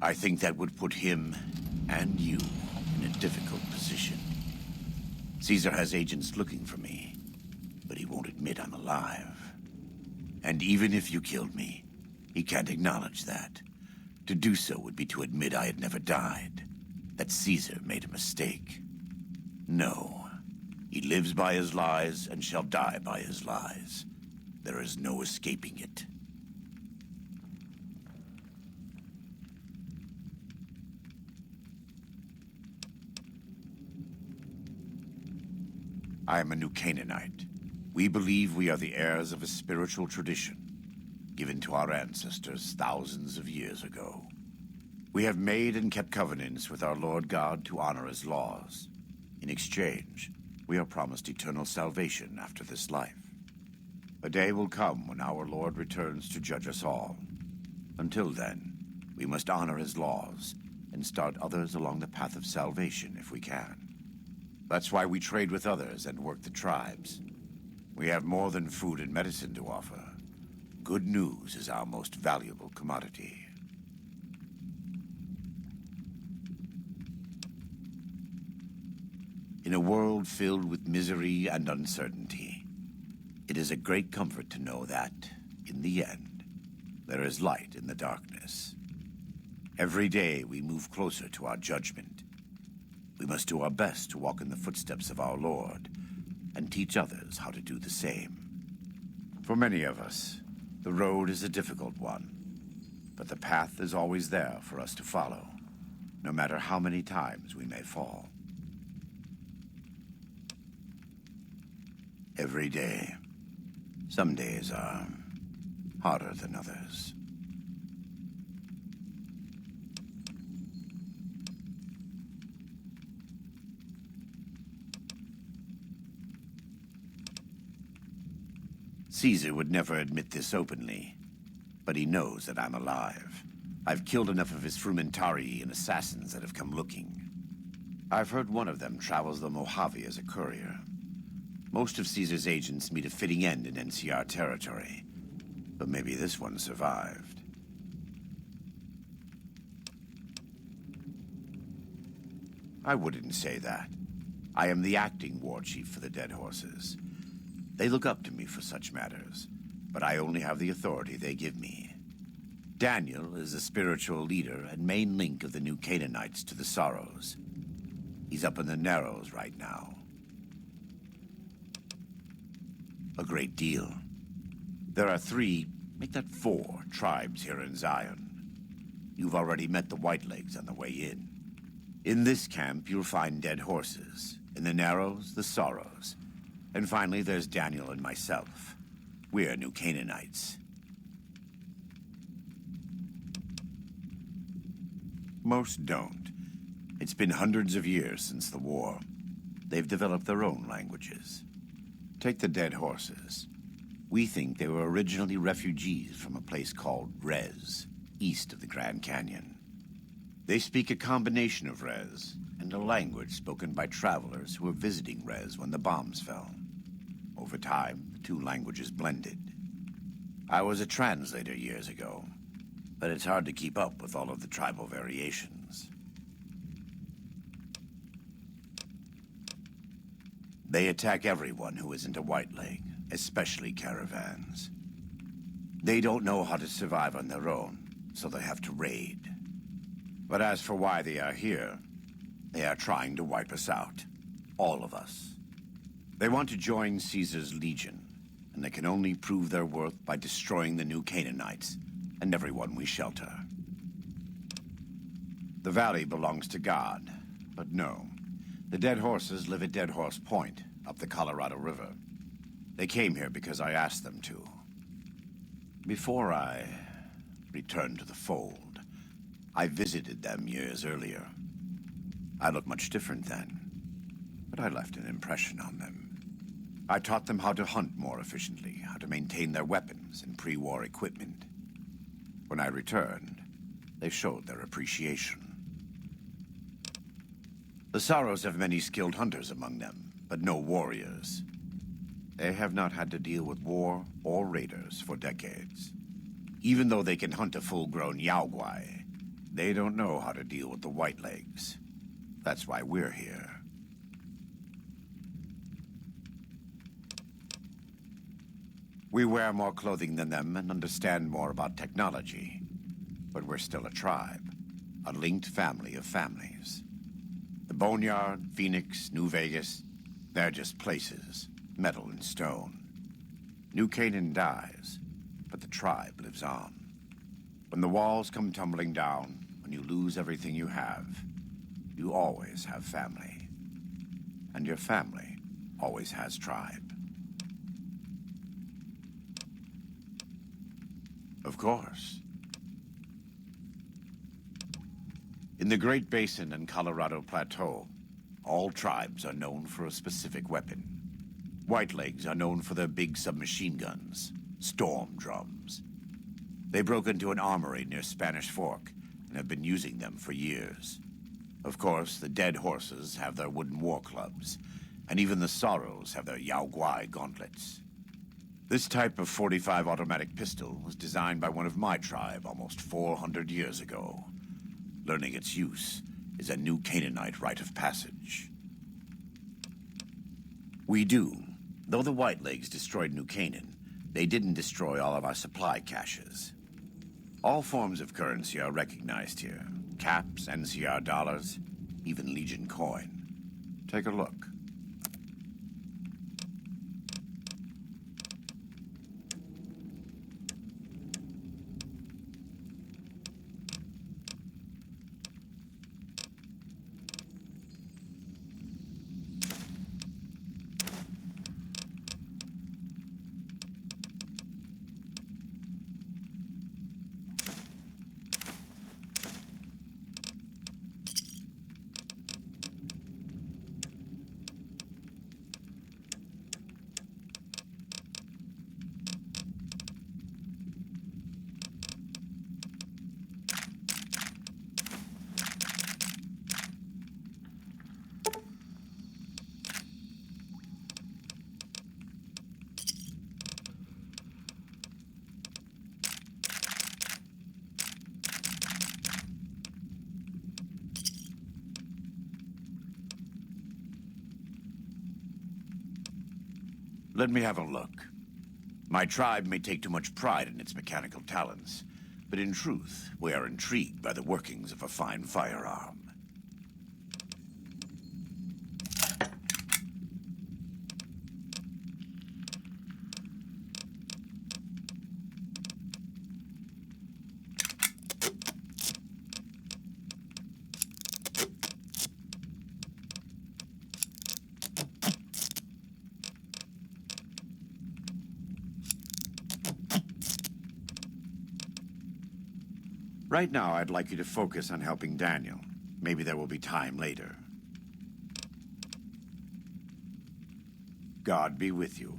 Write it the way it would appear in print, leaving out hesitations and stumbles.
I think that would put him and you in a difficult position. Caesar has agents looking for me, but he won't admit I'm alive. And even if you killed me, he can't acknowledge that. To do so would be to admit I had never died, that Caesar made a mistake. No. He lives by his lies and shall die by his lies. There is no escaping it. I am a new Canaanite. We believe we are the heirs of a spiritual tradition, given to our ancestors thousands of years ago. We have made and kept covenants with our Lord God to honor his laws. In exchange, we are promised eternal salvation after this life. A day will come when our Lord returns to judge us all. Until then, we must honor his laws and start others along the path of salvation if we can. That's why we trade with others and work the tribes. We have more than food and medicine to offer. Good news is our most valuable commodity. In a world filled with misery and uncertainty, it is a great comfort to know that, in the end, there is light in the darkness. Every day we move closer to our judgment. We must do our best to walk in the footsteps of our Lord and teach others how to do the same. For many of us, the road is a difficult one, but the path is always there for us to follow, no matter how many times we may fall. Every day. Some days are harder than others. Caesar would never admit this openly, but he knows that I'm alive. I've killed enough of his frumentarii and assassins that have come looking. I've heard one of them travels the Mojave as a courier. Most of Caesar's agents meet a fitting end in NCR territory, but maybe this one survived. I wouldn't say that. I am the acting war chief for the Dead Horses. They look up to me for such matters, but I only have the authority they give me. Daniel is the spiritual leader and main link of the new Canaanites to the Sorrows. He's up in the Narrows right now. A great deal. There are 3, make that 4, tribes here in Zion. You've already met the Whitelegs on the way in. In this camp, you'll find Dead Horses. In the Narrows, the Sorrows. And finally, there's Daniel and myself. We're new Canaanites. Most don't. It's been hundreds of years since the war. They've developed their own languages. Take the Dead Horses. We think they were originally refugees from a place called Rez, east of the Grand Canyon. They speak a combination of Rez and a language spoken by travelers who were visiting Rez when the bombs fell. Over time, the 2 languages blended. I was a translator years ago, but it's hard to keep up with all of the tribal variations. They attack everyone who isn't a Whiteleg, especially caravans. They don't know how to survive on their own, so they have to raid. But as for why they are here, they are trying to wipe us out. All of us. They want to join Caesar's legion, and they can only prove their worth by destroying the new Canaanites and everyone we shelter. The valley belongs to God, but no. The Dead Horses live at Dead Horse Point, up the Colorado River. They came here because I asked them to. Before I returned to the fold, I visited them years earlier. I looked much different then, but I left an impression on them. I taught them how to hunt more efficiently, how to maintain their weapons and pre-war equipment. When I returned, they showed their appreciation. The Sorrows have many skilled hunters among them, but no warriors. They have not had to deal with war or raiders for decades. Even though they can hunt a full-grown yaoguai, They don't know how to deal with the Whitelegs. That's why we're here. We wear more clothing than them and understand more about technology. But we're still a tribe, a linked family of families. The Boneyard, Phoenix, New Vegas, they're just places, metal and stone. New Canaan dies, but the tribe lives on. When the walls come tumbling down, when you lose everything you have, you always have family. And your family always has tribe. Of course. In the Great Basin and Colorado Plateau, all tribes are known for a specific weapon. Whitelegs are known for their big submachine guns, storm drums. They broke into an armory near Spanish Fork and have been using them for years. Of course, the dead horses have their wooden war clubs, and even the Sorrows have their Yao Guai gauntlets. This type of .45 automatic pistol was designed by one of my tribe almost 400 years ago. Learning its use is a new Canaanite rite of passage. We do. Though the Whitelegs destroyed New Canaan, they didn't destroy all of our supply caches. All forms of currency are recognized here. Caps, NCR dollars, even Legion coin. Take a look. Let me have a look. My tribe may take too much pride in its mechanical talents, but in truth, we are intrigued by the workings of a fine firearm. Right now, I'd like you to focus on helping Daniel. Maybe there will be time later. God be with you.